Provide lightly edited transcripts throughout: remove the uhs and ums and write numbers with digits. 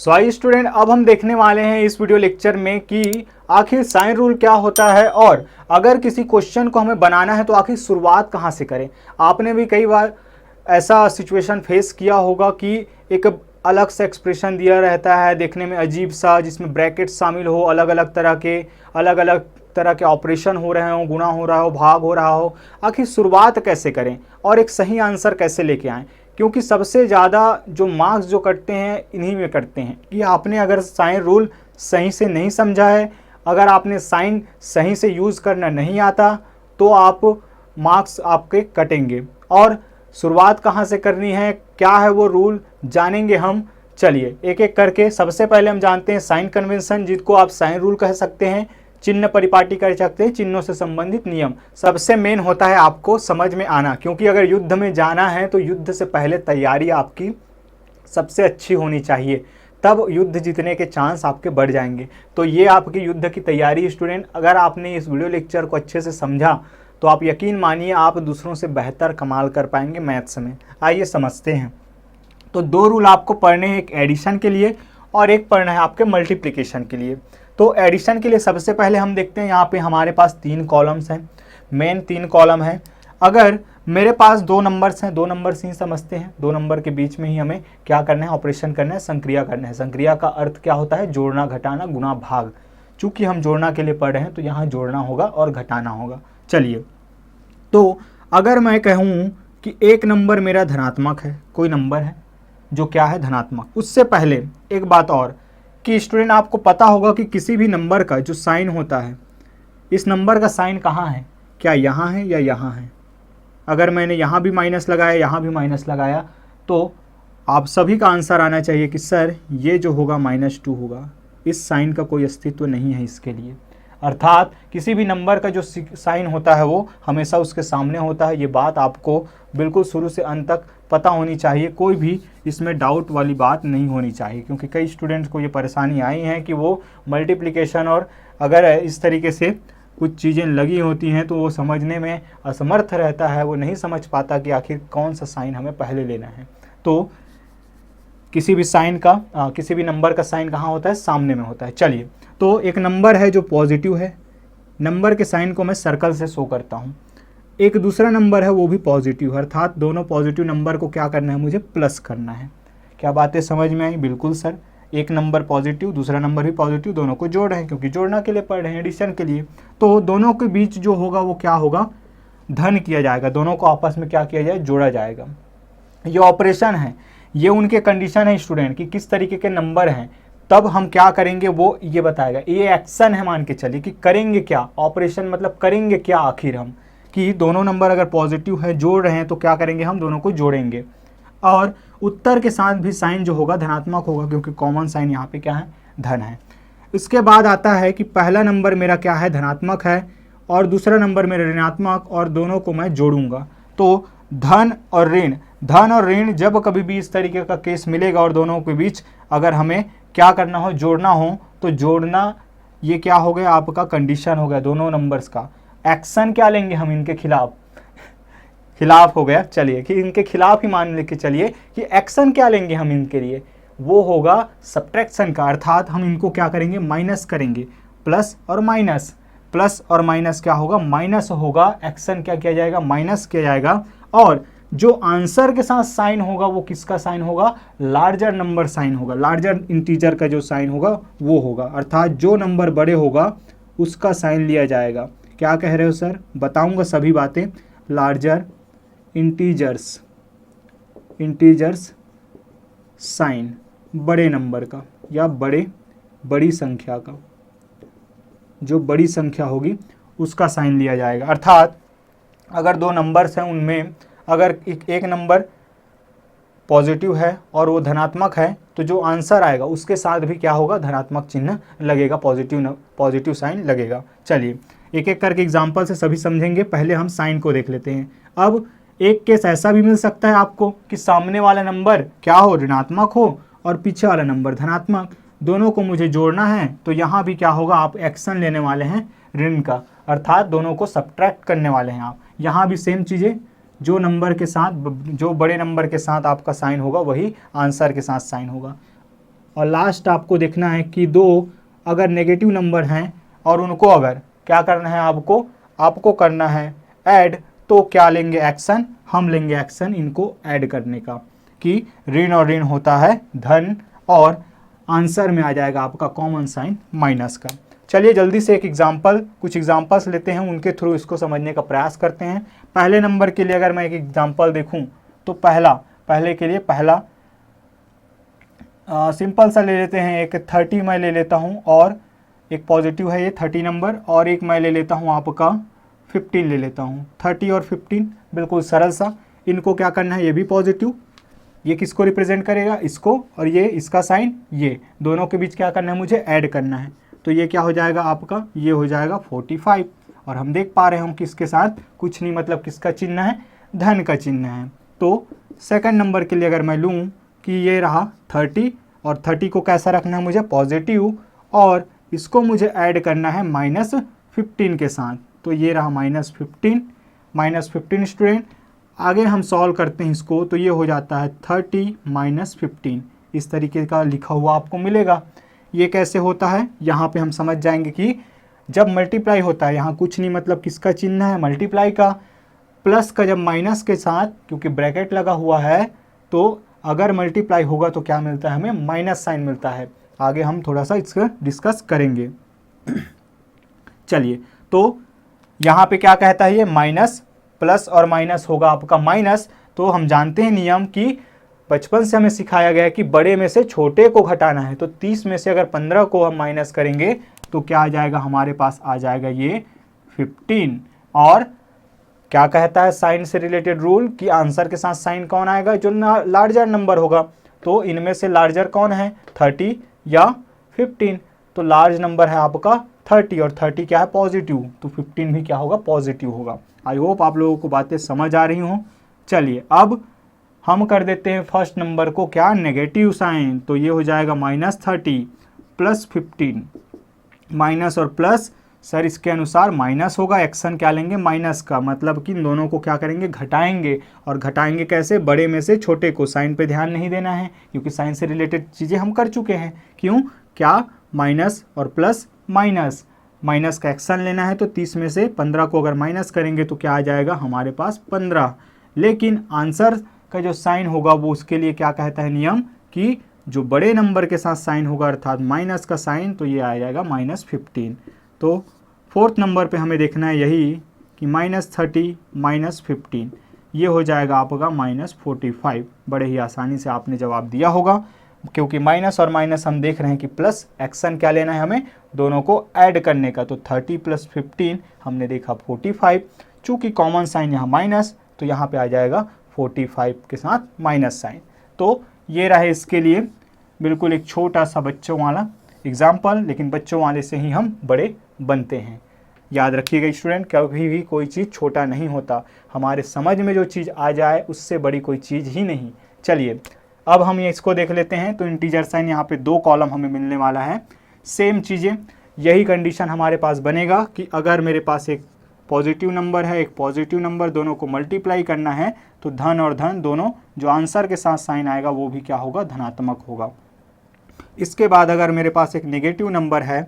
सो आइए स्टूडेंट, अब हम देखने वाले हैं इस वीडियो लेक्चर में कि आखिर साइन रूल क्या होता है और अगर किसी क्वेश्चन को हमें बनाना है तो आखिर शुरुआत कहाँ से करें। आपने भी कई बार ऐसा सिचुएशन फेस किया होगा कि एक अलग से एक्सप्रेशन दिया रहता है देखने में अजीब सा, जिसमें ब्रैकेट शामिल हो, अलग अलग तरह के ऑपरेशन हो रहे हो, गुणा हो रहा हो, भाग हो रहा हो। आखिर शुरुआत कैसे करें और एक सही आंसर कैसे लेके आएँ, क्योंकि सबसे ज़्यादा जो मार्क्स जो कटते हैं इन्हीं में कटते हैं कि आपने अगर साइन रूल सही से नहीं समझा है, अगर आपने साइन सही से यूज़ करना नहीं आता तो आप मार्क्स आपके कटेंगे। और शुरुआत कहाँ से करनी है, क्या है वो रूल, जानेंगे हम। चलिए एक एक करके। सबसे पहले हम जानते हैं साइन कन्वेंशन, जिसको आप साइन रूल कह सकते हैं, चिन्ह परिपाटी कर सकते हैं, चिन्हों से संबंधित नियम। सबसे मेन होता है आपको समझ में आना, क्योंकि अगर युद्ध में जाना है तो युद्ध से पहले तैयारी आपकी सबसे अच्छी होनी चाहिए, तब युद्ध जीतने के चांस आपके बढ़ जाएंगे। तो ये आपकी युद्ध की तैयारी स्टूडेंट, अगर आपने इस वीडियो लेक्चर को अच्छे से समझा तो आप यकीन मानिए आप दूसरों से बेहतर कमाल कर पाएंगे मैथ्स में। आइए समझते हैं। तो दो रूल आपको पढ़ने हैं, एक एडिशन के लिए और एक पढ़ना है आपके मल्टीप्लिकेशन के लिए। तो एडिशन के लिए सबसे पहले हम देखते हैं, यहाँ पे हमारे पास 3 कॉलम्स हैं, मेन 3 कॉलम हैं। अगर मेरे पास 2 नंबर्स हैं, 2 नंबर्स ही समझते हैं, 2 नंबर के बीच में ही हमें क्या करना है, ऑपरेशन करना है, संक्रिया करना है। संक्रिया का अर्थ क्या होता है, जोड़ना, घटाना, गुणा, भाग। चूंकि हम जोड़ना के लिए पढ़ रहे हैं तो यहाँ जोड़ना होगा और घटाना होगा। चलिए, तो अगर मैं कहूँ कि एक नंबर मेरा धनात्मक है, कोई नंबर है जो क्या है धनात्मक, उससे पहले एक बात और कि स्टूडेंट आपको पता होगा कि किसी भी नंबर का जो साइन होता है, इस नंबर का साइन कहाँ है, क्या यहाँ है या यहाँ है। अगर मैंने यहाँ भी माइनस लगाया, यहाँ भी माइनस लगाया, तो आप सभी का आंसर आना चाहिए कि सर ये जो होगा -2 होगा। इस साइन का कोई अस्तित्व नहीं है इसके लिए। अर्थात किसी भी नंबर का जो साइन होता है वो हमेशा उसके सामने होता है। ये बात आपको बिल्कुल शुरू से अंत तक पता होनी चाहिए, कोई भी इसमें डाउट वाली बात नहीं होनी चाहिए, क्योंकि कई स्टूडेंट्स को ये परेशानी आई है कि वो मल्टीप्लिकेशन और अगर इस तरीके से कुछ चीज़ें लगी होती हैं तो वो समझने में असमर्थ रहता है, वो नहीं समझ पाता कि आखिर कौन सा साइन हमें पहले लेना है। तो किसी भी साइन का किसी भी नंबर का साइन कहाँ होता है, सामने में होता है। चलिए, तो एक नंबर है जो पॉजिटिव है, नंबर के साइन को मैं सर्कल से शो करता हूँ। एक दूसरा नंबर है वो भी पॉजिटिव, अर्थात दोनों पॉजिटिव नंबर को क्या करना है, मुझे प्लस करना है। क्या बातें समझ में आई? बिल्कुल सर, एक नंबर पॉजिटिव, दूसरा नंबर भी पॉजिटिव, दोनों को जोड़ रहे हैं क्योंकि जोड़ना के लिए पढ़ रहे हैं, एडिशन के लिए। तो दोनों के बीच जो होगा वो क्या होगा, धन किया जाएगा, दोनों को आपस में क्या किया जाए, जोड़ा जाएगा। ये ऑपरेशन है, ये उनके कंडीशन है स्टूडेंट कि किस तरीके के नंबर हैं, तब हम क्या करेंगे वो ये बताएगा। ये एक्शन है, मान के चलिए कि करेंगे क्या, ऑपरेशन मतलब करेंगे क्या आखिर हम, कि दोनों नंबर अगर पॉजिटिव है, जोड़ रहे हैं तो क्या करेंगे, हम दोनों को जोड़ेंगे। और उत्तर के साथ भी साइन जो होगा धनात्मक होगा, क्योंकि कॉमन साइन यहाँ पे क्या है, धन है। इसके बाद आता है कि पहला नंबर मेरा क्या है, धनात्मक है, और दूसरा नंबर मेरा ऋणात्मक, और दोनों को मैं जोड़ूंगा। तो धन और ऋण, धन और ऋण जब कभी भी इस तरीके का केस मिलेगा और दोनों के बीच अगर हमें क्या करना हो, जोड़ना हो, तो जोड़ना ये क्या हो गया, आपका कंडीशन हो गया दोनों नंबर्स का। एक्शन क्या लेंगे हम इनके खिलाफ, खिलाफ हो गया, चलिए कि इनके खिलाफ ही मान लेके चलिए कि एक्शन क्या लेंगे हम इनके लिए, वो होगा सब्ट्रैक्शन का। अर्थात हम इनको क्या करेंगे, माइनस करेंगे। प्लस और माइनस, प्लस और माइनस क्या होगा, माइनस होगा। एक्शन क्या किया जाएगा, माइनस किया जाएगा। और जो आंसर के साथ साइन होगा वो किसका साइन होगा, लार्जर नंबर साइन होगा, लार्जर इंटीजर का जो साइन होगा वो होगा। अर्थात जो नंबर बड़े होगा उसका साइन लिया जाएगा। क्या कह रहे हो सर, बताऊंगा सभी बातें। लार्जर इंटीजर्स, इंटीजर्स साइन बड़े नंबर का या बड़ी संख्या का, जो बड़ी संख्या होगी उसका साइन लिया जाएगा। अर्थात अगर 2 नंबर्स हैं, उनमें अगर एक नंबर पॉजिटिव है और वो धनात्मक है, तो जो आंसर आएगा उसके साथ भी क्या होगा, धनात्मक चिन्ह लगेगा, पॉजिटिव साइन लगेगा। चलिए एक एक करके एग्जांपल से सभी समझेंगे। पहले हम साइन को देख लेते हैं। अब एक केस ऐसा भी मिल सकता है आपको कि सामने वाला नंबर क्या हो, ऋणात्मक हो, और पीछे वाला नंबर धनात्मक, दोनों को मुझे जोड़ना है। तो यहाँ भी क्या होगा, आप एक्शन लेने वाले हैं ऋण का, अर्थात दोनों को सब्ट्रैक्ट करने वाले हैं आप। यहाँ भी सेम चीज़ें, जो नंबर के साथ, जो बड़े नंबर के साथ आपका साइन होगा वही आंसर के साथ साइन होगा। और लास्ट आपको देखना है कि दो अगर नेगेटिव नंबर हैं और उनको अगर क्या करना है, आपको करना है ऐड, तो क्या लेंगे एक्शन, हम लेंगे एक्शन इनको ऐड करने का कि ऋण और ऋण होता है धन, और आंसर में आ जाएगा आपका कॉमन साइन माइनस का। चलिए जल्दी से कुछ एग्जांपल्स लेते हैं, उनके थ्रू इसको समझने का प्रयास करते हैं। पहले नंबर के लिए अगर मैं एक एग्जांपल देखूं तो पहले के लिए पहला सिंपल सा ले लेते हैं, एक 30 मैं ले लेता हूं और एक पॉजिटिव है ये 30 नंबर, और एक मैं ले लेता हूं आपका 15 ले लेता हूं। 30 और 15 बिल्कुल सरल सा, इनको क्या करना है, ये भी पॉजिटिव, ये किसको रिप्रेजेंट करेगा, इसको, और ये इसका साइन, ये दोनों के बीच क्या करना है, मुझे ऐड करना है। तो ये क्या हो जाएगा आपका, ये हो जाएगा 45, और हम देख पा रहे हैं किसके साथ कुछ नहीं, मतलब किसका चिन्ह है, धन का चिन्ह है। तो सेकंड नंबर के लिए अगर मैं लूँ कि ये रहा 30, और 30 को कैसा रखना है मुझे, पॉजिटिव, और इसको मुझे ऐड करना है -15 के साथ। तो ये रहा -15 स्टूडेंट। आगे हम सॉल्व करते हैं इसको, तो ये हो जाता है 30 - 15, इस तरीके का लिखा हुआ आपको मिलेगा। ये कैसे होता है, यहाँ पे हम समझ जाएंगे कि जब मल्टीप्लाई होता है, यहाँ कुछ नहीं मतलब किसका चिन्ह है, मल्टीप्लाई का, प्लस का जब माइनस के साथ, क्योंकि ब्रैकेट लगा हुआ है, तो अगर मल्टीप्लाई होगा तो क्या मिलता है, हमें माइनस साइन मिलता है। आगे हम थोड़ा सा इसका डिस्कस करेंगे। चलिए, तो यहाँ पे क्या कहता है, ये माइनस, प्लस और माइनस होगा आपका माइनस। तो हम जानते हैं नियम कि बचपन से हमें सिखाया गया है कि बड़े में से छोटे को घटाना है। तो 30 में से अगर 15 को हम माइनस करेंगे तो क्या आ जाएगा, हमारे पास आ जाएगा ये 15। और क्या कहता है साइन से रिलेटेड रूल कि आंसर के साथ साइन कौन आएगा, जो लार्जर नंबर होगा। तो इनमें से लार्जर कौन है, 30 या 15। तो लार्ज नंबर है आपका 30, और 30 क्या है, पॉजिटिव, तो 15 भी क्या होगा, पॉजिटिव होगा। आई होप आप लोगों को बातें समझ आ रही हों। चलिए अब हम कर देते हैं फर्स्ट नंबर को क्या, नेगेटिव साइन। तो ये हो जाएगा -30 + 15, माइनस और प्लस, सर इसके अनुसार माइनस होगा, एक्शन क्या लेंगे, माइनस का, मतलब कि इन दोनों को क्या करेंगे, घटाएंगे। और घटाएंगे कैसे, बड़े में से छोटे को। साइन पे ध्यान नहीं देना है क्योंकि साइन से रिलेटेड चीज़ें हम कर चुके हैं। क्यों, क्या, माइनस और प्लस, माइनस का एक्शन लेना है। तो 30 में से 15 को अगर माइनस करेंगे तो क्या आ जाएगा, हमारे पास 15। लेकिन आंसर का जो साइन होगा वो उसके लिए क्या कहता है नियम, कि जो बड़े नंबर के साथ साइन होगा अर्थात माइनस का साइन, तो ये आ जाएगा -15। तो फोर्थ नंबर पे हमें देखना है यही कि -30 - 15, ये हो जाएगा आपका -45। बड़े ही आसानी से आपने जवाब दिया होगा, क्योंकि माइनस और माइनस हम देख रहे हैं कि प्लस, एक्शन क्या लेना है हमें, दोनों को ऐड करने का। तो 30 + 15 हमने देखा 45, चूँकि कॉमन साइन यहाँ माइनस, तो यहाँ पे आ जाएगा 45 के साथ माइनस साइन। तो ये रहे इसके लिए बिल्कुल एक छोटा सा बच्चों वाला एग्जाम्पल, लेकिन बच्चों वाले से ही हम बड़े बनते हैं। याद रखिएगा स्टूडेंट, कभी भी कोई चीज़ छोटा नहीं होता, हमारे समझ में जो चीज़ आ जाए उससे बड़ी कोई चीज़ ही नहीं। चलिए अब हम ये इसको देख लेते हैं। तो इंटीजर साइन यहाँ पे 2 कॉलम हमें मिलने वाला है। सेम चीज़ें, यही कंडीशन हमारे पास बनेगा कि अगर मेरे पास एक पॉजिटिव नंबर है, एक पॉजिटिव नंबर, दोनों को मल्टीप्लाई करना है, तो धन और धन दोनों, जो आंसर के साथ साइन आएगा वो भी क्या होगा, धनात्मक होगा। इसके बाद अगर मेरे पास एक नेगेटिव नंबर है,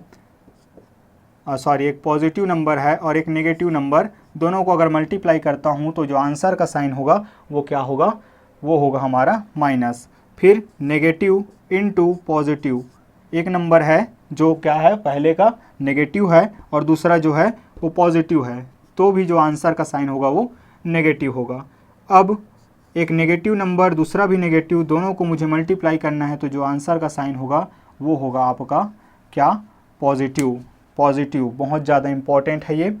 एक पॉजिटिव नंबर है और एक नेगेटिव नंबर, दोनों को अगर मल्टीप्लाई करता हूँ तो जो आंसर का साइन होगा वो क्या होगा, वो होगा हमारा माइनस। फिर नेगेटिव इनटू पॉजिटिव, एक नंबर है जो क्या है, पहले का नेगेटिव है और दूसरा जो है वो पॉजिटिव है, तो भी जो आंसर का साइन होगा वो नेगेटिव होगा। अब एक नेगेटिव नंबर, दूसरा भी नेगेटिव, दोनों को मुझे मल्टीप्लाई करना है, तो जो आंसर का साइन होगा वो होगा आपका क्या, पॉजिटिव। बहुत ज़्यादा इम्पॉर्टेंट है ये,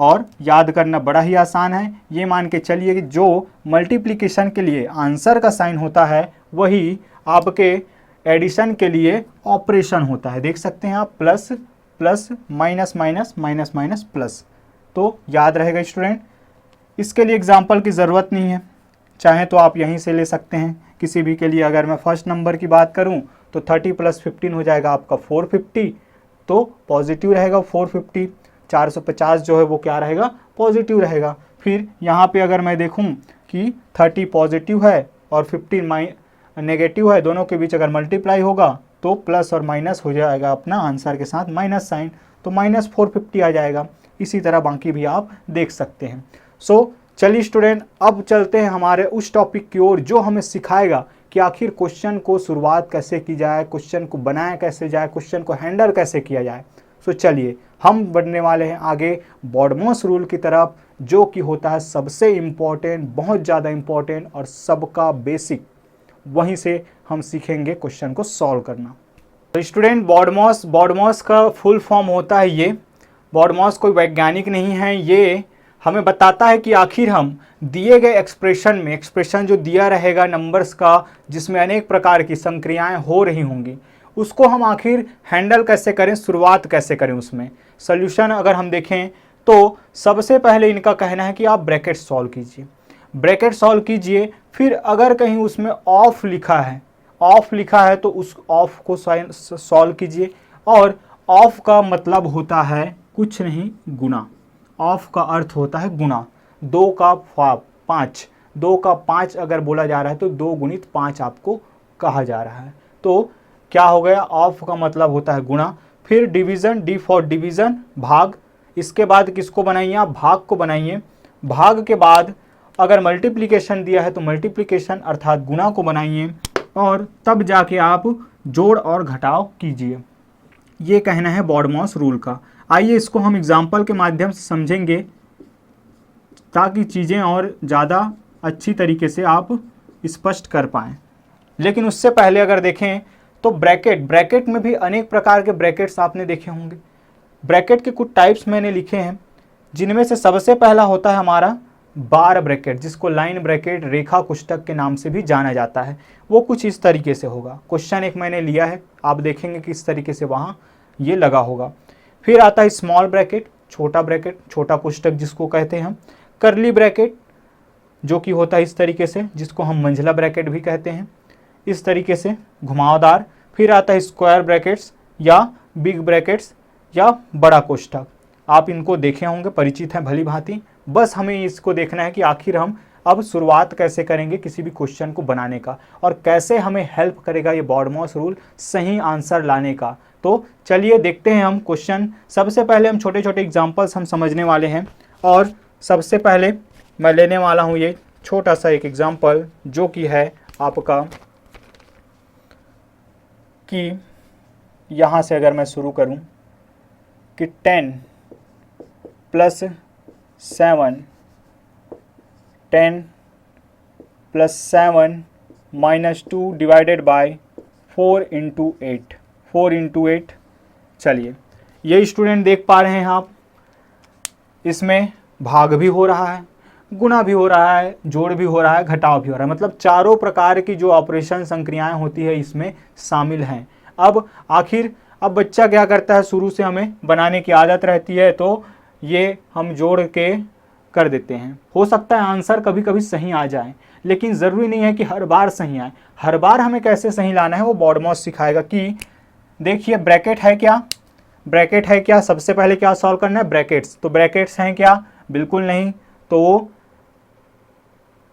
और याद करना बड़ा ही आसान है। ये मान के चलिए कि जो मल्टीप्लिकेशन के लिए आंसर का साइन होता है वही आपके एडिशन के लिए ऑपरेशन होता है। देख सकते हैं आप, plus plus, minus minus, minus minus plus. तो याद रहेगा स्टूडेंट, इसके लिए एग्जाम्पल की ज़रूरत नहीं है, चाहे तो आप यहीं से ले सकते हैं किसी भी के लिए। अगर मैं फर्स्ट नंबर की बात करूं तो 30 + 15 हो जाएगा आपका 450, तो पॉजिटिव रहेगा 450। 450 जो है वो क्या रहेगा, पॉजिटिव रहेगा। फिर यहाँ पे अगर मैं देखूं कि 30 पॉजिटिव है और नेगेटिव है, दोनों के बीच अगर मल्टीप्लाई होगा तो प्लस और माइनस हो जाएगा अपना आंसर के साथ माइनस साइन, तो -450 आ जाएगा। इसी तरह बाकी भी आप देख सकते हैं। सो चलिए स्टूडेंट, अब चलते हैं हमारे उस टॉपिक की ओर जो हमें सिखाएगा कि आखिर क्वेश्चन को शुरुआत कैसे की जाए, क्वेश्चन को बनाया कैसे जाए, क्वेश्चन को हैंडल कैसे किया जाए। सो चलिए हम बढ़ने वाले हैं आगे बॉडमॉस रूल की तरफ, जो कि होता है सबसे इम्पॉर्टेंट, बहुत ज़्यादा इम्पॉर्टेंट और सबका बेसिक। वहीं से हम सीखेंगे क्वेश्चन को सॉल्व करना। तो स्टूडेंट, बॉडमॉस का फुल फॉर्म होता है ये। बॉडमॉस कोई वैज्ञानिक नहीं है, ये हमें बताता है कि आखिर हम दिए गए एक्सप्रेशन में, एक्सप्रेशन जो दिया रहेगा नंबर्स का, जिसमें अनेक प्रकार की संक्रियाएं हो रही होंगी, उसको हम आखिर हैंडल कैसे करें, शुरुआत कैसे करें उसमें। सॉल्यूशन अगर हम देखें तो सबसे पहले इनका कहना है कि आप ब्रैकेट सॉल्व कीजिए, ब्रैकेट सॉल्व कीजिए। फिर अगर कहीं उसमें ऑफ लिखा है तो उस ऑफ को सॉल्व कीजिए। और ऑफ का मतलब होता है कुछ नहीं, गुना। ऑफ का अर्थ होता है गुना। 2 का 5 अगर बोला जा रहा है तो 2 गुणित 5 आपको कहा जा रहा है। तो क्या हो गया, ऑफ का मतलब होता है गुणा। फिर डिवीज़न, डी फॉर डिवीज़न, भाग। इसके बाद किसको बनाइए आप, भाग को बनाइए। भाग के बाद अगर मल्टीप्लिकेशन दिया है तो मल्टीप्लिकेशन अर्थात गुणा को बनाइए, और तब जाके आप जोड़ और घटाव कीजिए। ये कहना है बॉडमॉस रूल का। आइए इसको हम एग्जाम्पल के माध्यम से समझेंगे ताकि चीज़ें और ज़्यादा अच्छी तरीके से आप स्पष्ट कर पाएँ। लेकिन उससे पहले अगर देखें तो ब्रैकेट में भी अनेक प्रकार के ब्रैकेट्स आपने देखे होंगे। ब्रैकेट के कुछ टाइप्स मैंने लिखे हैं, जिनमें से सबसे पहला होता है हमारा बार ब्रैकेट, जिसको लाइन ब्रैकेट, रेखा कोष्ठक के नाम से भी जाना जाता है। वो कुछ इस तरीके से होगा। क्वेश्चन एक मैंने लिया है, आप देखेंगे कि इस तरीके से वहाँ ये लगा होगा। फिर आता है स्मॉल ब्रैकेट, छोटा कोष्ठक जिसको कहते हैं हम। करली ब्रैकेट जो कि होता है इस तरीके से, जिसको हम मंझला ब्रैकेट भी कहते हैं, इस तरीके से घुमावदार। फिर आता है स्क्वायर ब्रैकेट्स या बिग ब्रैकेट्स या बड़ा कोष्ठक। आप इनको देखे होंगे, परिचित हैं भली भांति। बस हमें इसको देखना है कि आखिर हम अब शुरुआत कैसे करेंगे किसी भी क्वेश्चन को बनाने का, और कैसे हमें हेल्प करेगा ये बॉडमॉस रूल सही आंसर लाने का। तो चलिए देखते हैं हम क्वेश्चन। सबसे पहले हम छोटे छोटे एग्जांपल्स हम समझने वाले हैं, और सबसे पहले मैं लेने वाला हूँ ये छोटा सा एक एग्जांपल, जो कि है आपका कि यहाँ से अगर मैं शुरू करूँ कि 10 + 7 10 + 7 - 2 डिवाइडेड बाय 4 × 8 4 × 8। चलिए, ये स्टूडेंट देख पा रहे हैं आप, इसमें भाग भी हो रहा है, गुणा भी हो रहा है, जोड़ भी हो रहा है, घटाव भी हो रहा है। मतलब चारों प्रकार की जो ऑपरेशन संक्रियाएं होती है इसमें शामिल हैं। अब बच्चा क्या करता है, शुरू से हमें बनाने की आदत रहती है, तो ये हम जोड़ के कर देते हैं। हो सकता है आंसर कभी कभी सही आ जाए, लेकिन ज़रूरी नहीं है कि हर बार सही आए। हर बार हमें कैसे सही लाना है वो बॉडमॉस सिखाएगा। कि देखिए ब्रैकेट है क्या, सबसे पहले क्या सॉल्व करना है, ब्रैकेट्स। तो ब्रैकेट्स हैं क्या, बिल्कुल नहीं। तो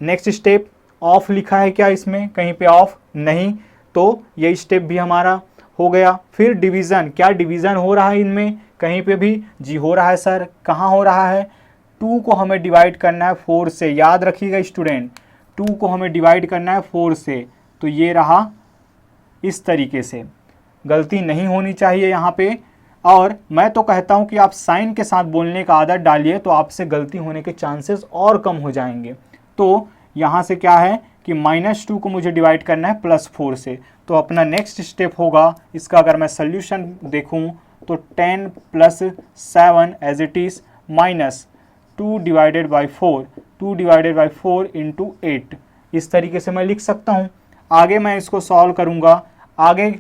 नेक्स्ट स्टेप, ऑफ लिखा है क्या इसमें, कहीं पे ऑफ नहीं, तो ये स्टेप भी हमारा हो गया। फिर डिवीज़न, क्या डिवीज़न हो रहा है इनमें, कहीं पे भी, जी हो रहा है सर। कहाँ हो रहा है, 2 को हमें डिवाइड करना है 4 से। याद रखिएगा स्टूडेंट, 2 को हमें डिवाइड करना है 4 से। तो ये रहा इस तरीके से, गलती नहीं होनी चाहिए यहाँ पे। और मैं तो कहता हूँ कि आप साइन के साथ बोलने का आदत डालिए, तो आपसे गलती होने के चांसेस और कम हो जाएंगे। तो यहाँ से क्या है कि -2 को मुझे डिवाइड करना है +4 से। तो अपना नेक्स्ट स्टेप होगा इसका, अगर मैं सोल्यूशन देखूँ तो 10 + 7 as it is -2 divided by 4 × 8। इस तरीके से मैं लिख सकता हूँ। आगे मैं इसको सॉल्व करूँगा। आगे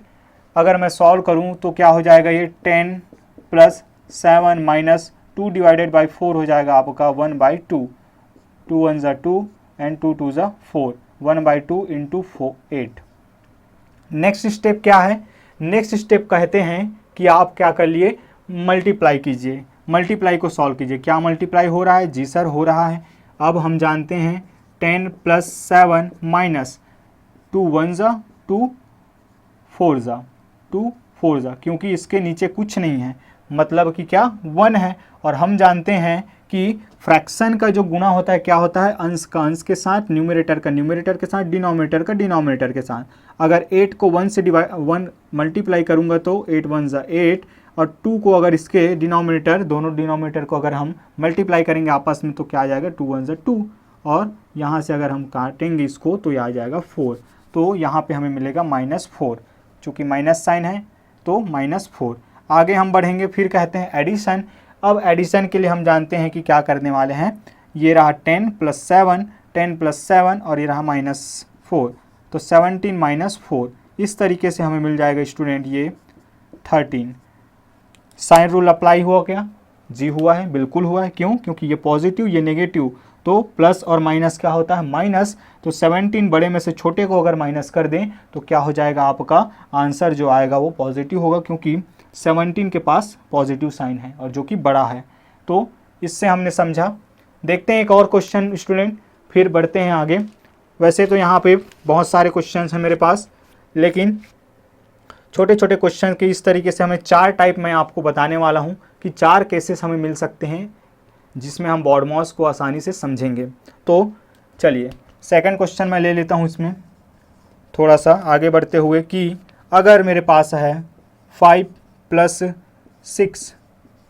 अगर मैं सॉल्व करूँ तो क्या हो जाएगा, ये 10 + 7 - 2 डिवाइडेड बाई 4 हो जाएगा आपका 1/2। 2 1 = 2 and 2 2 = 4, 1/2 × 8। नेक्स्ट स्टेप क्या है, नेक्स्ट स्टेप कहते हैं कि आप क्या कर लिए, मल्टीप्लाई कीजिए, मल्टीप्लाई को सॉल्व कीजिए। क्या मल्टीप्लाई हो रहा है, जी सर हो रहा है। अब हम जानते हैं 10 + 7 - 2 1 ज़ा 2 4 ज़ा 2 4 ज़ा, क्योंकि इसके नीचे कुछ नहीं है, मतलब कि क्या 1 है। और हम जानते हैं कि फ्रैक्शन का जो गुणा होता है क्या होता है, अंश का अंश के साथ, न्यूमरेटर का न्यूमरेटर के साथ, डिनोमिनेटर का डिनोमिनेटर के साथ। अगर 8 को 1 से वन मल्टीप्लाई करूंगा तो 8 1 ज़ा 8, और 2 को अगर इसके डिनोमिनेटर, दोनों डिनोमिनेटर को अगर हम मल्टीप्लाई करेंगे आपस में तो क्या आ जाएगा, 2 1 ज़ा 2, और यहाँ से अगर हम काटेंगे इसको तो ये आ जाएगा 4। तो यहाँ पे हमें मिलेगा -4, चूँकि माइनस साइन है तो -4। आगे हम बढ़ेंगे, फिर कहते हैं एडिशन। अब एडिशन के लिए हम जानते हैं कि क्या करने वाले हैं, ये रहा 10 + 7, 10 + 7, और ये रहा -4, तो 17 - 4, इस तरीके से हमें मिल जाएगा स्टूडेंट ये 13। साइन रूल अप्लाई हुआ क्या? जी हुआ है, बिल्कुल हुआ है। क्यों? क्योंकि ये पॉजिटिव ये नेगेटिव, तो प्लस और माइनस क्या होता है, माइनस। तो 17 बड़े में से छोटे को अगर माइनस कर दें तो क्या हो जाएगा, आपका आंसर जो आएगा वो पॉजिटिव होगा, क्योंकि 17 के पास पॉजिटिव साइन है और जो कि बड़ा है। तो इससे हमने समझा। देखते हैं एक और क्वेश्चन स्टूडेंट, फिर बढ़ते हैं आगे। वैसे तो यहाँ पे बहुत सारे क्वेश्चन हैं मेरे पास, लेकिन छोटे छोटे क्वेश्चन के इस तरीके से हमें 4 टाइप मैं आपको बताने वाला हूँ कि 4 केसेस हमें मिल सकते हैं जिसमें हम BODMAS को आसानी से समझेंगे। तो चलिए सेकंड क्वेश्चन मैं ले लेता हूँ इसमें थोड़ा सा आगे बढ़ते हुए, कि अगर मेरे पास है 5 + 6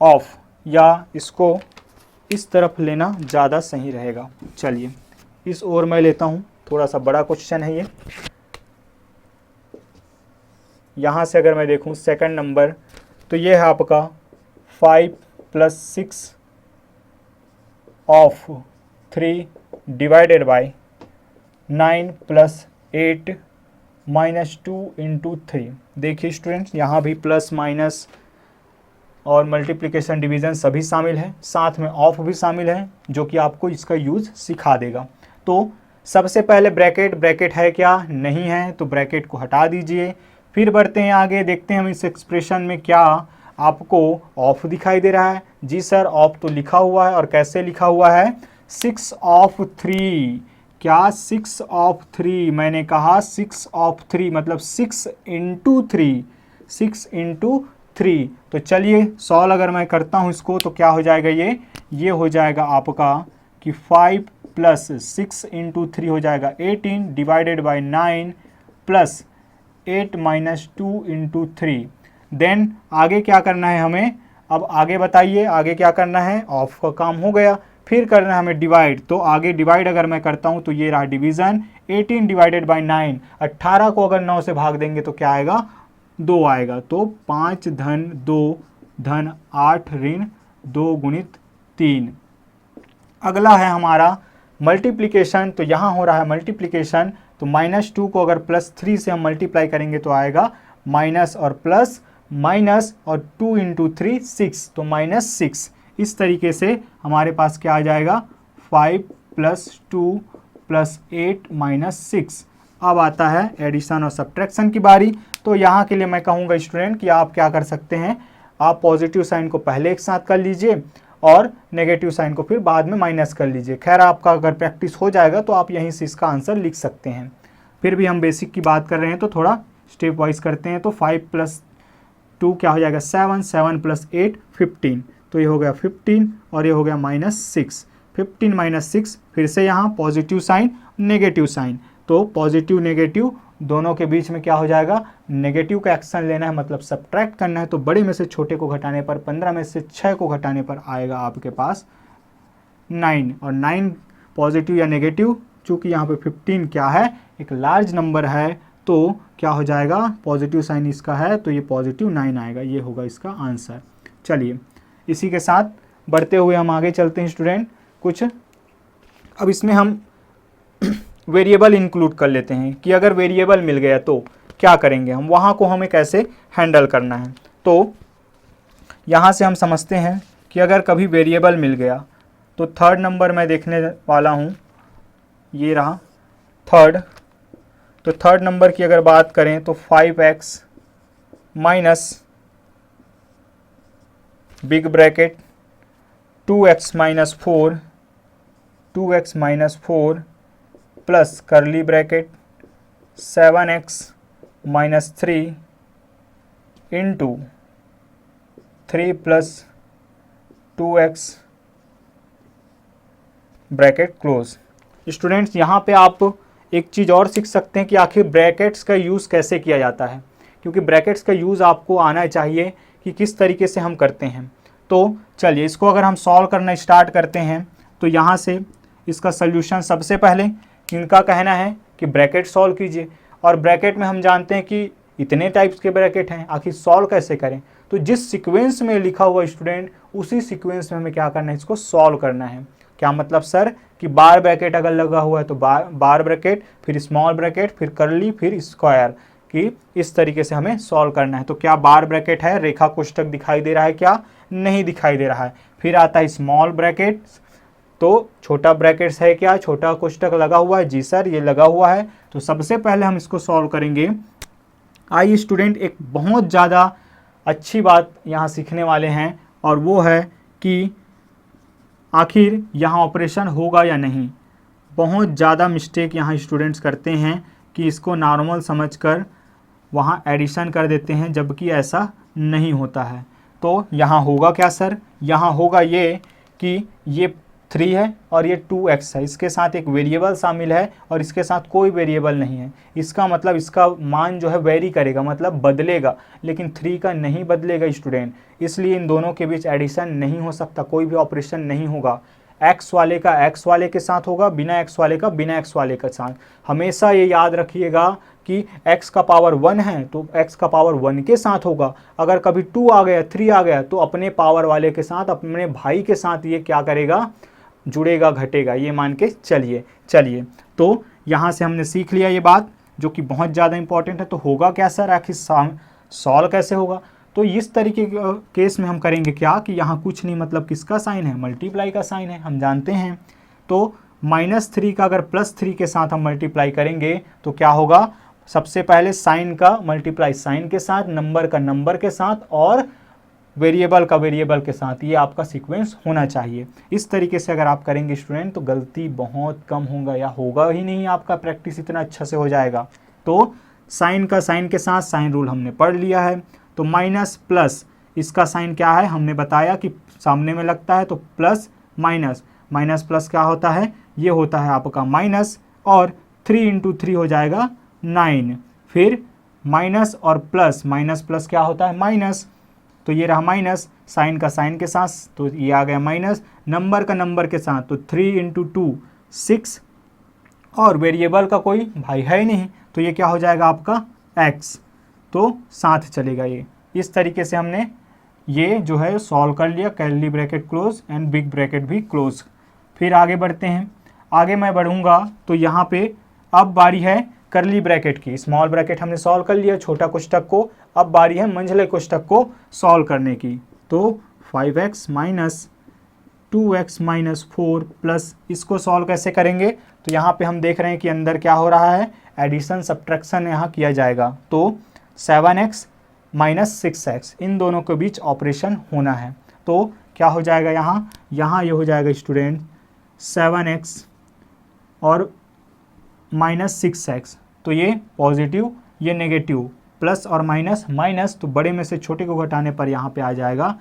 ऑफ, या इसको इस तरफ लेना ज़्यादा सही रहेगा। चलिए इस ओर मैं लेता हूँ, थोड़ा सा बड़ा क्वेश्चन है ये। यहाँ से अगर मैं देखूँ सेकंड नंबर, तो ये है आपका 5 + 6 ऑफ 3 डिवाइडेड बाय 9 + 8 -2 × 3। देखिए स्टूडेंट्स, यहाँ भी प्लस माइनस और मल्टीप्लिकेशन डिवीज़न सभी शामिल है, साथ में ऑफ भी शामिल है, जो कि आपको इसका यूज़ सिखा देगा। तो सबसे पहले ब्रैकेट है क्या? नहीं है, तो ब्रैकेट को हटा दीजिए। फिर बढ़ते हैं आगे, देखते हैं हम इस एक्सप्रेशन में क्या आपको ऑफ दिखाई दे रहा है। जी सर, ऑफ तो लिखा हुआ है, और कैसे लिखा हुआ है, 6 ऑफ 3। क्या 6 ऑफ 3? मैंने कहा 6 ऑफ 3 मतलब 6 × 3, 6 × 3। तो चलिए सॉल्व अगर मैं करता हूँ इसको तो क्या हो जाएगा, ये हो जाएगा आपका कि 5 + 6 × 3 हो जाएगा 18 डिवाइडेड बाय 9 + 8 - 2 × 3। देन आगे क्या करना है हमें, अब आगे बताइए आगे क्या करना है। ऑफ का काम हो गया, फिर करना है हमें डिवाइड। तो आगे डिवाइड अगर मैं करता हूँ तो ये रहा डिवीज़न, 18 डिवाइडेड बाय 9, 18 को अगर 9 से भाग देंगे तो क्या आएगा, 2 आएगा। तो 5 धन 2 धन 8 ऋण 2 गुणित 3। अगला है हमारा मल्टीप्लिकेशन, तो यहाँ हो रहा है मल्टीप्लिकेशन, तो -2 को अगर +3 से हम मल्टीप्लाई करेंगे तो आएगा माइनस और प्लस, माइनस और 2 × 3 6, तो -6। इस तरीके से हमारे पास क्या आ जाएगा, 5 + 2 + 8 - 6। अब आता है एडिशन और सब्ट्रैक्शन की बारी। तो यहाँ के लिए मैं कहूँगा स्टूडेंट कि आप क्या कर सकते हैं, आप पॉजिटिव साइन को पहले एक साथ कर लीजिए और नेगेटिव साइन को फिर बाद में माइनस कर लीजिए। खैर आपका अगर प्रैक्टिस हो जाएगा तो आप यहीं से इसका आंसर लिख सकते हैं। फिर भी हम बेसिक की बात कर रहे हैं तो थोड़ा स्टेप वाइज करते हैं। तो 5 + 2 क्या हो जाएगा, 7, 7 + 8 15, तो ये हो गया 15 और ये हो गया -6। 15 - 6, फिर से यहाँ पॉजिटिव साइन नेगेटिव साइन, तो पॉजिटिव नेगेटिव दोनों के बीच में क्या हो जाएगा, नेगेटिव का एक्शन लेना है, मतलब सब्ट्रैक्ट करना है। तो बड़े में से छोटे को घटाने पर, 15 में से 6 को घटाने पर आएगा आपके पास 9, और 9 पॉजिटिव या नेगेटिव, चूँकि यहाँ पे 15 क्या है, एक लार्ज नंबर है, तो क्या हो जाएगा, पॉजिटिव साइन इसका है तो ये पॉजिटिव 9 आएगा, ये होगा इसका आंसर। चलिए इसी के साथ बढ़ते हुए हम आगे चलते हैं स्टूडेंट। कुछ अब इसमें हम वेरिएबल इंक्लूड कर लेते हैं कि अगर वेरिएबल मिल गया तो क्या करेंगे हम, वहाँ को हमें कैसे हैंडल करना है। तो यहाँ से हम समझते हैं कि अगर कभी वेरिएबल मिल गया तो थर्ड नंबर मैं देखने वाला हूँ, ये रहा थर्ड। तो थर्ड नंबर की अगर बात करें तो 5x minus big bracket 2x - 4, 2x - 4 plus करली bracket 7x minus 3 into 3 plus 2x bracket close. Students यहाँ पे आप एक चीज़ और सीख सकते हैं कि आखिर ब्रैकेट्स का यूज़ कैसे किया जाता है, क्योंकि ब्रैकेट्स का यूज़ आपको आना चाहिए कि किस तरीके से हम करते हैं। तो चलिए इसको अगर हम सॉल्व करना स्टार्ट करते हैं तो यहाँ से इसका सल्यूशन सबसे पहले इनका कहना है कि ब्रैकेट सॉल्व कीजिए, और ब्रैकेट में हम जानते हैं कि इतने टाइप्स के ब्रैकेट हैं, आखिर सॉल्व कैसे करें। तो जिस सीक्वेंस में लिखा हुआ स्टूडेंट उसी सीक्वेंस में हमें क्या करना है, इसको सॉल्व करना है। क्या मतलब सर कि बार ब्रैकेट अगर लगा हुआ है तो बार ब्रैकेट, फिर स्मॉल ब्रैकेट, फिर कर्ली, फिर स्क्वायर, कि इस तरीके से हमें सॉल्व करना है। तो क्या बार ब्रैकेट है, रेखा कोष्ठक दिखाई दे रहा है, क्या नहीं दिखाई दे रहा है। फिर आता है स्मॉल ब्रैकेट, तो छोटा ब्रैकेट्स है क्या, छोटा कोष्ठक लगा हुआ है, जी सर ये लगा हुआ है। तो सबसे पहले हम इसको सॉल्व करेंगे। आइए स्टूडेंट एक बहुत ज़्यादा अच्छी बात यहाँ सीखने वाले हैं, और वो है कि आखिर यहाँ ऑपरेशन होगा या नहीं। बहुत ज़्यादा मिस्टेक यहाँ स्टूडेंट्स करते हैं कि इसको नॉर्मल समझकर वहाँ एडिशन कर देते हैं, जबकि ऐसा नहीं होता है। तो यहाँ होगा क्या सर, यहाँ होगा ये कि ये 3 है और ये 2x है, इसके साथ एक वेरिएबल शामिल है और इसके साथ कोई वेरिएबल नहीं है। इसका मतलब इसका मान जो है वेरी करेगा, मतलब बदलेगा, लेकिन 3 का नहीं बदलेगा स्टूडेंट। इसलिए इन दोनों के बीच एडिशन नहीं हो सकता, कोई भी ऑपरेशन नहीं होगा। x वाले का x वाले के साथ होगा, बिना x वाले का बिना x वाले के साथ। हमेशा ये याद रखिएगा कि x का पावर 1 है तो x का पावर 1 के साथ होगा। अगर कभी 2 आ गया, 3 आ गया, तो अपने पावर वाले के साथ, अपने भाई के साथ ये क्या करेगा, जुड़ेगा, घटेगा, ये मान के चलिए। तो यहाँ से हमने सीख लिया ये बात, जो कि बहुत ज़्यादा इंपॉर्टेंट है। तो होगा क्या सर, आखिर सॉल्व कैसे होगा। तो इस तरीके के केस में हम करेंगे क्या कि यहाँ कुछ नहीं, मतलब किसका साइन है, मल्टीप्लाई का साइन है, हम जानते हैं। तो -3 का अगर +3 के साथ हम मल्टीप्लाई करेंगे तो क्या होगा, सबसे पहले साइन का मल्टीप्लाई साइन के साथ, नंबर का नंबर के साथ, और वेरिएबल का वेरिएबल के साथ। ये आपका सीक्वेंस होना चाहिए। इस तरीके से अगर आप करेंगे स्टूडेंट तो गलती बहुत कम होगा, या होगा ही नहीं, आपका प्रैक्टिस इतना अच्छा से हो जाएगा। तो साइन का साइन के साथ साइन रूल हमने पढ़ लिया है। तो माइनस प्लस, इसका साइन क्या है, हमने बताया कि सामने में लगता है, तो प्लस माइनस, माइनस प्लस क्या होता है, ये होता है आपका माइनस, और 3 × 3 हो जाएगा 9। फिर माइनस और प्लस, माइनस प्लस क्या होता है, माइनस, तो ये रहा माइनस, साइन का साइन के साथ, तो ये आ गया माइनस, नंबर का नंबर के साथ, तो 3 × 2 6, और वेरिएबल का कोई भाई है ही नहीं, तो ये क्या हो जाएगा आपका x, तो साथ चलेगा ये। इस तरीके से हमने ये जो है सॉल्व कर लिया, curly bracket close and big bracket भी क्लोज। फिर आगे बढ़ते हैं। आगे मैं बढ़ूंगा तो यहाँ पे अब बारी है कर्ली ब्रैकेट की। स्मॉल ब्रैकेट हमने सॉल्व कर लिया, छोटा कोष्ठक को, अब बारी है मंझले कोष्ठक को सॉल्व करने की। तो 5x - 2x - 4 प्लस, इसको सॉल्व कैसे करेंगे, तो यहाँ पे हम देख रहे हैं कि अंदर क्या हो रहा है, एडिशन सब्ट्रैक्शन यहाँ किया जाएगा। तो 7x - 6x, इन दोनों के बीच ऑपरेशन होना है। तो क्या हो जाएगा यहाँ ये हो जाएगा स्टूडेंट 7x और -6x, तो ये पॉजिटिव ये नेगेटिव, प्लस और माइनस माइनस, तो बड़े में से छोटे को घटाने पर यहाँ पे आ जाएगा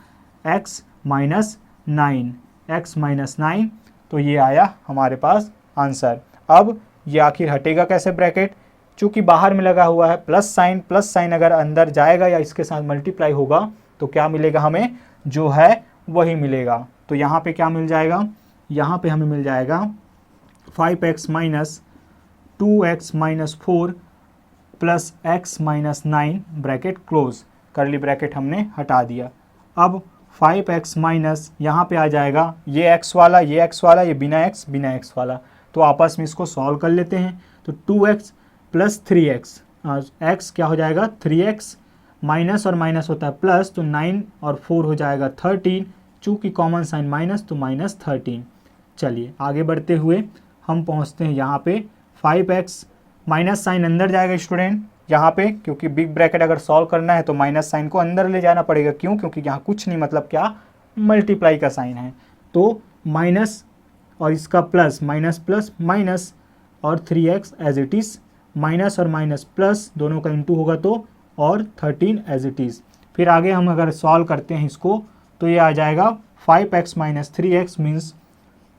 x - 9, x - 9, तो ये आया हमारे पास आंसर। अब ये आखिर हटेगा कैसे ब्रैकेट, चूँकि बाहर में लगा हुआ है प्लस साइन अगर अंदर जाएगा या इसके साथ मल्टीप्लाई होगा तो क्या मिलेगा, हमें जो है वही मिलेगा। तो यहाँ पे क्या मिल जाएगा, यहाँ पे हमें मिल जाएगा 5x - 2x - 4 plus x - 9 bracket close, curly bracket हमने हटा दिया। अब 5x माइनस यहाँ पे आ जाएगा ये x वाला, ये बिना x वाला, तो आपस में इसको सॉल्व कर लेते हैं। तो 2x प्लस 3x, x क्या हो जाएगा 3x, माइनस और माइनस होता है प्लस, तो 9 और 4 हो जाएगा 13, चूँकि कॉमन साइन माइनस तो -13। चलिए आगे बढ़ते हुए हम पहुँचते हैं यहाँ पे 5x, माइनस साइन अंदर जाएगा स्टूडेंट यहाँ पे, क्योंकि बिग ब्रैकेट अगर सॉल्व करना है तो माइनस साइन को अंदर ले जाना पड़ेगा। क्यों, क्योंकि यहाँ कुछ नहीं, मतलब क्या, मल्टीप्लाई का साइन है। तो माइनस और इसका प्लस, माइनस प्लस माइनस, और 3x as it is minus और माइनस प्लस दोनों का इंटू होगा तो और 13 एज इट इज़। फिर आगे हम अगर सॉल्व करते हैं इसको तो ये आ जाएगा 5x minus 3x means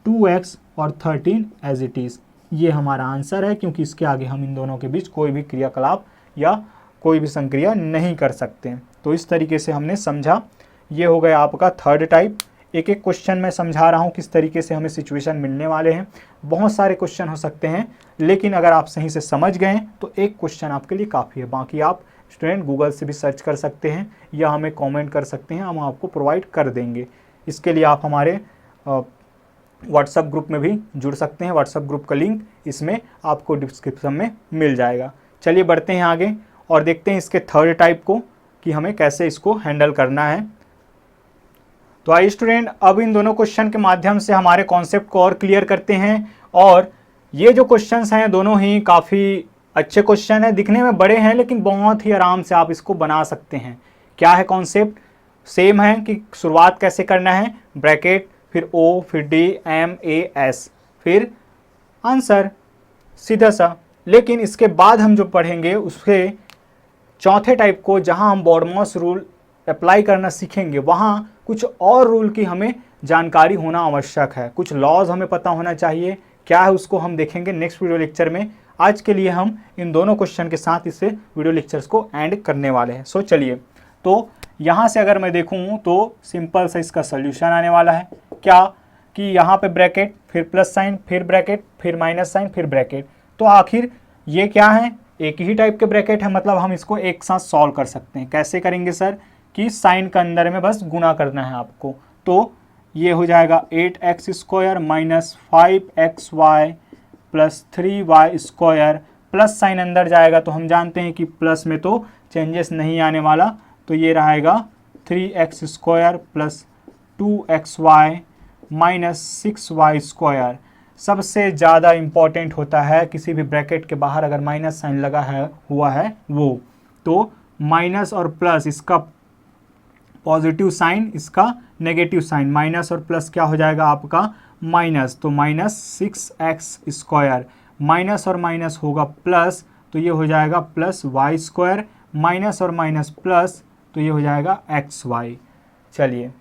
2x और 13 एज इट इज़। ये हमारा आंसर है, क्योंकि इसके आगे हम इन दोनों के बीच कोई भी क्रियाकलाप या कोई भी संक्रिया नहीं कर सकते। तो इस तरीके से हमने समझा। ये हो गया आपका थर्ड टाइप। एक एक क्वेश्चन मैं समझा रहा हूँ किस तरीके से हमें सिचुएशन मिलने वाले हैं। बहुत सारे क्वेश्चन हो सकते हैं, लेकिन अगर आप सही से समझ गए तो एक क्वेश्चन आपके लिए काफ़ी है। बाकी आप स्टूडेंट गूगल से भी सर्च कर सकते हैं या हमें कमेंट कर सकते हैं, हम आपको प्रोवाइड कर देंगे। इसके लिए आप हमारे व्हाट्सएप ग्रुप में भी जुड़ सकते हैं। व्हाट्सएप ग्रुप का लिंक इसमें आपको डिस्क्रिप्शन में मिल जाएगा। चलिए बढ़ते हैं आगे और देखते हैं इसके थर्ड टाइप को कि हमें कैसे इसको हैंडल करना है। तो आइए स्टूडेंट, अब इन दोनों क्वेश्चन के माध्यम से हमारे कॉन्सेप्ट को और क्लियर करते हैं। और ये जो क्वेश्चंस हैं दोनों ही काफ़ी अच्छे क्वेश्चन हैं, दिखने में बड़े हैं लेकिन बहुत ही आराम से आप इसको बना सकते हैं। क्या है कॉन्सेप्ट? सेम है कि शुरुआत कैसे करना है, ब्रैकेट, फिर ओ, फिर डी, एम, ए, एस, फिर आंसर, सीधा सा। लेकिन इसके बाद हम जो पढ़ेंगे उसके चौथे टाइप को, जहां हम बॉडमॉस रूल अप्लाई करना सीखेंगे, वहां कुछ और रूल की हमें जानकारी होना आवश्यक है। कुछ लॉज हमें पता होना चाहिए। क्या है उसको हम देखेंगे नेक्स्ट वीडियो लेक्चर में। आज के लिए हम इन दोनों क्वेश्चन के साथ इससे वीडियो लेक्चर्स को एंड करने वाले हैं। सो चलिए, तो यहाँ से अगर मैं देखूँ तो सिंपल सा इसका सोल्यूशन आने वाला है। क्या कि यहाँ पे ब्रैकेट, फिर प्लस साइन, फिर ब्रैकेट, फिर माइनस साइन, फिर ब्रैकेट। तो आखिर ये क्या है? एक ही टाइप के ब्रैकेट है, मतलब हम इसको एक साथ सॉल्व कर सकते हैं। कैसे करेंगे सर? कि साइन के अंदर में बस गुना करना है आपको। तो ये हो जाएगा 8x square minus 5xy plus 3y square, plus sign अंदर जाएगा तो हम जानते हैं कि प्लस में तो चेंजेस नहीं आने वाला, तो ये रहेगा 3x square plus 2xy minus 6y square. सबसे ज़्यादा इम्पॉर्टेंट होता है किसी भी ब्रैकेट के बाहर अगर माइनस साइन लगा है हुआ है वो, तो माइनस और प्लस, इसका पॉजिटिव साइन, इसका नेगेटिव साइन, माइनस और प्लस क्या हो जाएगा आपका माइनस, तो माइनस 6x स्क्वायर, माइनस और माइनस होगा प्लस, तो ये हो जाएगा प्लस वाई स्क्वायर, माइनस और माइनस प्लस, तो ये हो जाएगा xy। चलिए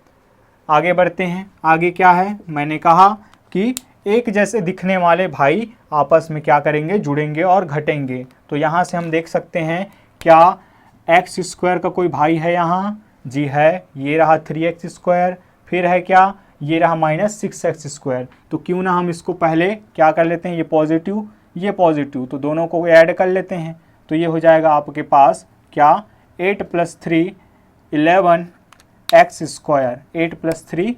आगे बढ़ते हैं। आगे क्या है? मैंने कहा कि एक जैसे दिखने वाले भाई आपस में क्या करेंगे? जुड़ेंगे और घटेंगे। तो यहाँ से हम देख सकते हैं क्या x स्क्वायर का कोई भाई है यहाँ? जी है, ये रहा 3x स्क्वायर, फिर है क्या? ये रहा माइनस 6x स्क्वायर। तो क्यों ना हम इसको पहले क्या कर लेते हैं, ये पॉजिटिव, तो दोनों को ऐड कर लेते हैं। तो ये हो जाएगा आपके पास क्या? 8 + 3 11x स्क्वायर, 8 + 3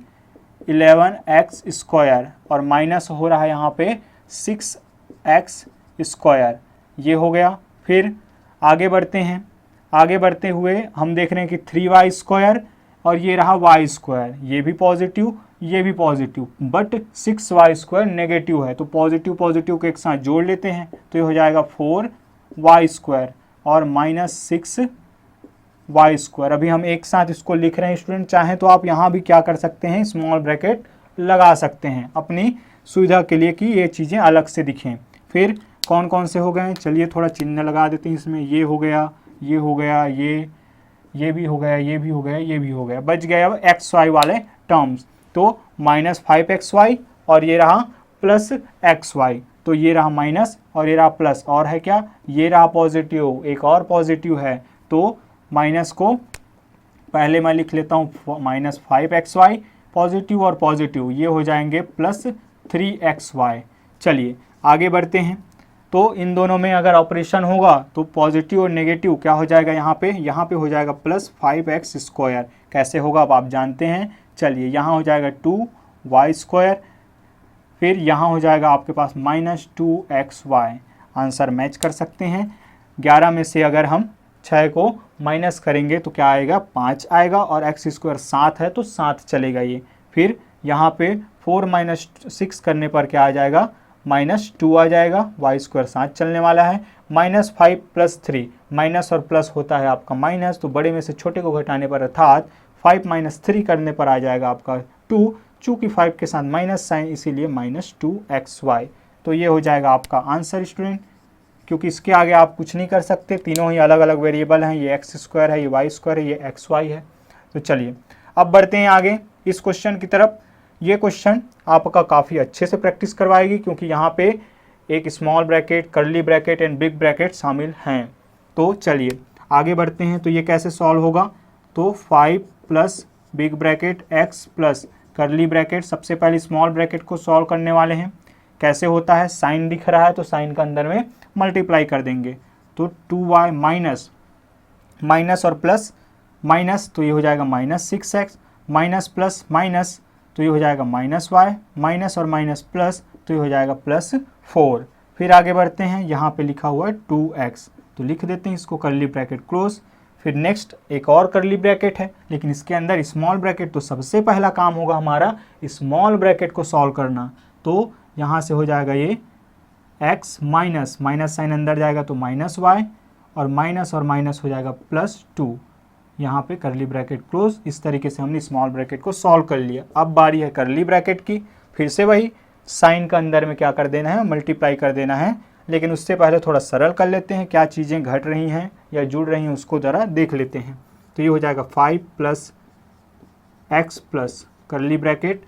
11x स्क्वायर, और माइनस हो रहा है यहाँ पे 6x स्क्वायर। ये हो गया। फिर आगे बढ़ते हैं। आगे बढ़ते हुए हम देख रहे हैं कि 3y स्क्वायर और ये रहा y स्क्वायर, ये भी पॉजिटिव, ये भी positive, but 6y square negative है। तो पॉजिटिव पॉजिटिव को एक साथ जोड़ लेते हैं तो ये हो जाएगा 4y स्क्वायर और माइनस 6y स्क्वायर। अभी हम एक साथ इसको लिख रहे हैं स्टूडेंट, चाहें तो आप यहाँ भी क्या कर सकते हैं, स्मॉल ब्रैकेट लगा सकते हैं अपनी सुविधा के लिए कि ये चीज़ें अलग से दिखें। फिर कौन कौन से हो गए? चलिए थोड़ा चिन्ह लगा देते हैं इसमें। ये हो गया, ये हो गया, ये भी हो गया, ये भी हो गया, ये भी हो गया, बच गया अब xy वाले टर्म्स। तो माइनस 5xy और ये रहा प्लस xy, तो ये रहा माइनस और ये रहा प्लस, और है क्या? ये रहा पॉजिटिव, एक और पॉजिटिव है। तो माइनस को पहले मैं लिख लेता हूँ माइनस 5xy, पॉजिटिव और पॉजिटिव ये हो जाएंगे प्लस 3xy। चलिए आगे बढ़ते हैं। तो इन दोनों में अगर ऑपरेशन होगा तो पॉजिटिव और नेगेटिव क्या हो जाएगा यहाँ पे हो जाएगा प्लस 5x स्क्वायर। कैसे होगा अब आप जानते हैं। चलिए यहाँ हो जाएगा 2y स्क्वायर, फिर यहाँ हो जाएगा आपके पास माइनस 2xy। आंसर मैच कर सकते हैं। 11 में से अगर हम 6 को माइनस करेंगे तो क्या आएगा? 5 आएगा, और x स्क्वायर 7 है तो 7 चलेगा ये। फिर यहाँ पे 4 - 6 करने पर क्या आ जाएगा? -2 आ जाएगा, y स्क्वायर 7 चलने वाला है। -5 + 3, माइनस और प्लस होता है आपका माइनस, तो बड़े में से छोटे को घटाने पर अर्थात 5 - 3 करने पर आ जाएगा आपका 2, चूँकि 5 के साथ माइनस साइन इसीलिए -2xy। तो ये हो जाएगा आपका आंसर स्टूडेंट। क्योंकि इसके आगे आप कुछ नहीं कर सकते, तीनों ही अलग अलग वेरिएबल हैं, ये एक्स स्क्वायर है, ये वाई स्क्वायर है, ये एक्स वाई है। तो चलिए अब बढ़ते हैं आगे इस क्वेश्चन की तरफ। ये क्वेश्चन आपका काफ़ी अच्छे से प्रैक्टिस करवाएगी, क्योंकि यहाँ पे एक small bracket, curly bracket and big bracket शामिल हैं। तो चलिए आगे बढ़ते हैं। तो ये कैसे सॉल्व होगा, तो 5 plus big bracket x plus curly bracket, सबसे पहले स्मॉल ब्रैकेट को सॉल्व करने वाले हैं। कैसे होता है, साइन दिख रहा है तो साइन का अंदर में मल्टीप्लाई कर देंगे। तो 2y माइनस माइनस और प्लस माइनस, तो ये हो जाएगा -6x, माइनस प्लस माइनस, तो ये हो जाएगा -y, माइनस और माइनस प्लस, तो ये हो जाएगा +4। फिर आगे बढ़ते हैं, यहाँ पे लिखा हुआ है 2x, तो लिख देते हैं इसको, कर्ली ब्रैकेट क्लोज। फिर नेक्स्ट एक और कर्ली ब्रैकेट है, लेकिन इसके अंदर स्मॉल ब्रैकेट, तो सबसे पहला काम होगा हमारा स्मॉल ब्रैकेट को सॉल्व करना। तो यहाँ से हो जाएगा ये x माइनस माइनस साइन अंदर जाएगा तो -y, और माइनस हो जाएगा +2। यहाँ पे कर्ली ब्रैकेट क्लोज। इस तरीके से हमने स्मॉल ब्रैकेट को सॉल्व कर लिया। अब बारी है कर्ली ब्रैकेट की। फिर से वही साइन का अंदर में क्या कर देना है, मल्टीप्लाई कर देना है। लेकिन उससे पहले थोड़ा सरल कर लेते हैं, क्या चीज़ें घट रही हैं या जुड़ रही हैं उसको ज़रा देख लेते हैं। तो ये हो जाएगा 5 plus x plus curly bracket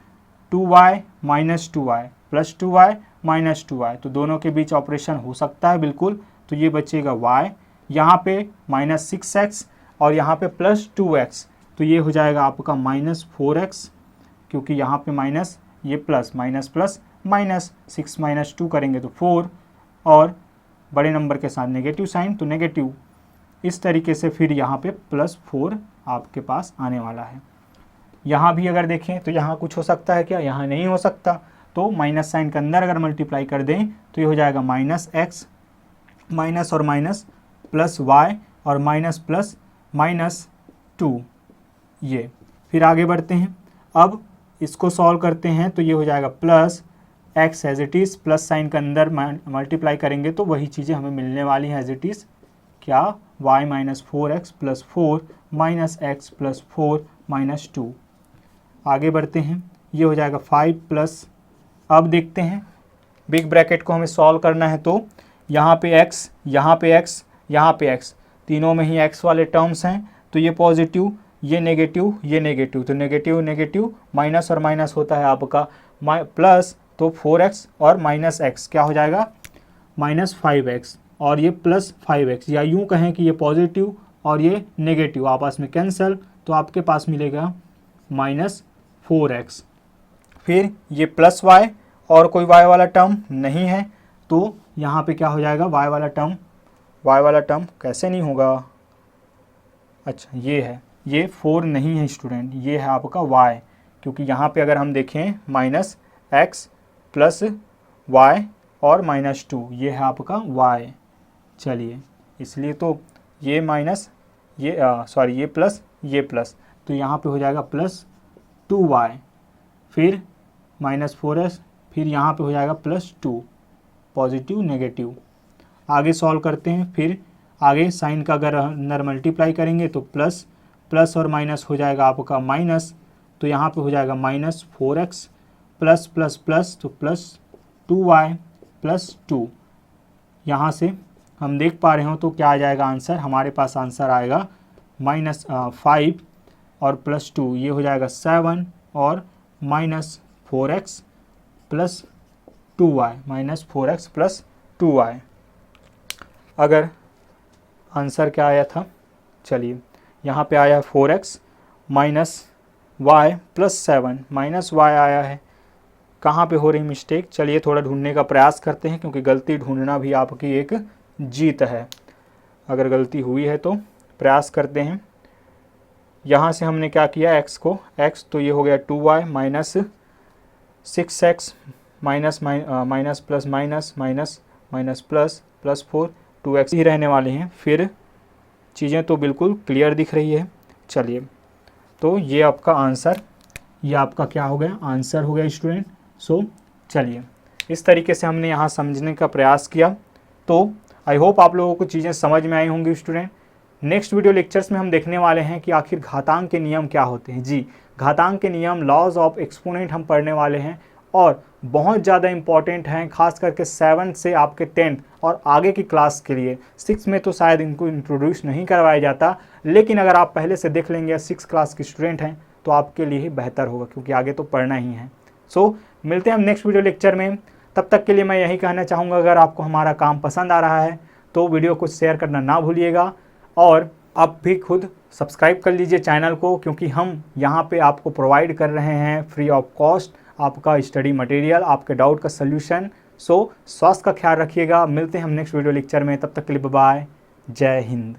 2y minus 2y plus 2y minus 2y, तो दोनों के बीच ऑपरेशन हो सकता है बिल्कुल। तो ये बचेगा y, यहाँ पे -6x और यहाँ पे +2x, तो ये हो जाएगा आपका -4x, क्योंकि यहाँ पे माइनस, ये plus minus plus minus, 6 minus 2 करेंगे तो 4, और बड़े नंबर के साथ नेगेटिव साइन तो नेगेटिव। इस तरीके से फिर यहाँ पे +4 आपके पास आने वाला है। यहाँ भी अगर देखें तो यहाँ कुछ हो सकता है क्या, यहाँ नहीं हो सकता। तो माइनस साइन के अंदर अगर मल्टीप्लाई कर दें तो ये हो जाएगा -x, माइनस और माइनस प्लस y, और माइनस प्लस -2 ये। फिर आगे बढ़ते हैं, अब इसको सॉल्व करते हैं। तो ये हो जाएगा plus x as it is, plus sign के अंदर मल्टीप्लाई करेंगे तो वही चीज़ें हमें मिलने वाली हैं एज इट इज़, क्या, y minus 4x plus 4 minus x plus 4 minus 2। आगे बढ़ते हैं, ये हो जाएगा 5 प्लस, अब देखते हैं बिग ब्रैकेट को हमें सॉल्व करना है। तो यहाँ पे x, यहाँ पे x, यहाँ पे x, तीनों में ही x वाले टर्म्स हैं। तो ये पॉजिटिव, ये नेगेटिव, ये नेगेटिव, तो नेगेटिव नेगेटिव, माइनस और माइनस होता है आपका प्लस, तो 4x और माइनस x क्या हो जाएगा, -5x, और ये +5x, या यूँ कहें कि ये पॉजिटिव और ये नेगेटिव आपस में कैंसल, तो आपके पास मिलेगा -4x। फिर ये +y, और कोई y वाला टर्म नहीं है, तो यहाँ पे क्या हो जाएगा, y वाला टर्म कैसे नहीं होगा, अच्छा ये है, ये 4 नहीं है स्टूडेंट, ये है आपका y, क्योंकि यहाँ पे अगर हम देखें -x प्लस y और -2, ये है आपका y। चलिए, इसलिए तो ये माइनस, ये सॉरी ये प्लस, तो यहाँ पे हो जाएगा +2y, फिर -4s, फिर यहाँ पे हो जाएगा +2, पॉजिटिव नेगेटिव। आगे सॉल्व करते हैं। फिर आगे साइन का अगर अंदर मल्टीप्लाई करेंगे तो प्लस और माइनस हो जाएगा आपका माइनस, तो यहाँ पे हो जाएगा -4x प्लस प्लस प्लस, तो +2y प्लस 2। यहाँ से हम देख पा रहे हो तो क्या आ जाएगा आंसर, हमारे पास आंसर आएगा -5 और +2, ये हो जाएगा 7, और -4x plus 2y, -4x plus 2y। अगर आंसर क्या आया था, चलिए यहाँ पे आया 4x minus y plus 7, -y आया है। कहाँ पे हो रही मिस्टेक, चलिए थोड़ा ढूंढने का प्रयास करते हैं, क्योंकि गलती ढूंढना भी आपकी एक जीत है। अगर गलती हुई है तो प्रयास करते हैं। यहाँ से हमने क्या किया, x को, x तो ये हो गया 2y minus 6x minus plus minus plus 4, 2x ही रहने वाले हैं। फिर चीज़ें तो बिल्कुल क्लियर दिख रही है। चलिए, तो ये आपका आंसर, ये आपका क्या हो गया, आंसर हो गया स्टूडेंट। सो चलिए, इस तरीके से हमने यहाँ समझने का प्रयास किया। तो आई होप आप लोगों को चीज़ें समझ में आई होंगी स्टूडेंट। नेक्स्ट वीडियो लेक्चर्स में हम देखने वाले हैं कि आखिर घातांक के नियम क्या होते हैं। जी, घातांक के नियम, लॉज ऑफ एक्सपोनेंट हम पढ़ने वाले हैं, और बहुत ज़्यादा इंपॉर्टेंट हैं, खास करके 7 से आपके 10th और आगे की क्लास के लिए। 6 में तो शायद इनको इंट्रोड्यूस नहीं करवाया जाता, लेकिन अगर आप पहले से देख लेंगे 6 क्लास के स्टूडेंट हैं तो आपके लिए ही बेहतर होगा, क्योंकि आगे तो पढ़ना ही है। सो मिलते हैं हम नेक्स्ट वीडियो लेक्चर में। तब तक के लिए मैं यही कहना चाहूँगा, अगर आपको हमारा काम पसंद आ रहा है तो वीडियो को शेयर करना ना भूलिएगा, और आप भी खुद सब्सक्राइब कर लीजिए चैनल को, क्योंकि हम यहाँ पे आपको प्रोवाइड कर रहे हैं फ्री ऑफ कॉस्ट आपका स्टडी मटेरियल, आपके डाउट का सल्यूशन। सो स्वास्थ्य का ख्याल रखिएगा। मिलते हैं हम नेक्स्ट वीडियो लेक्चर में, तब तक के लिए बाय बाय, जय हिंद।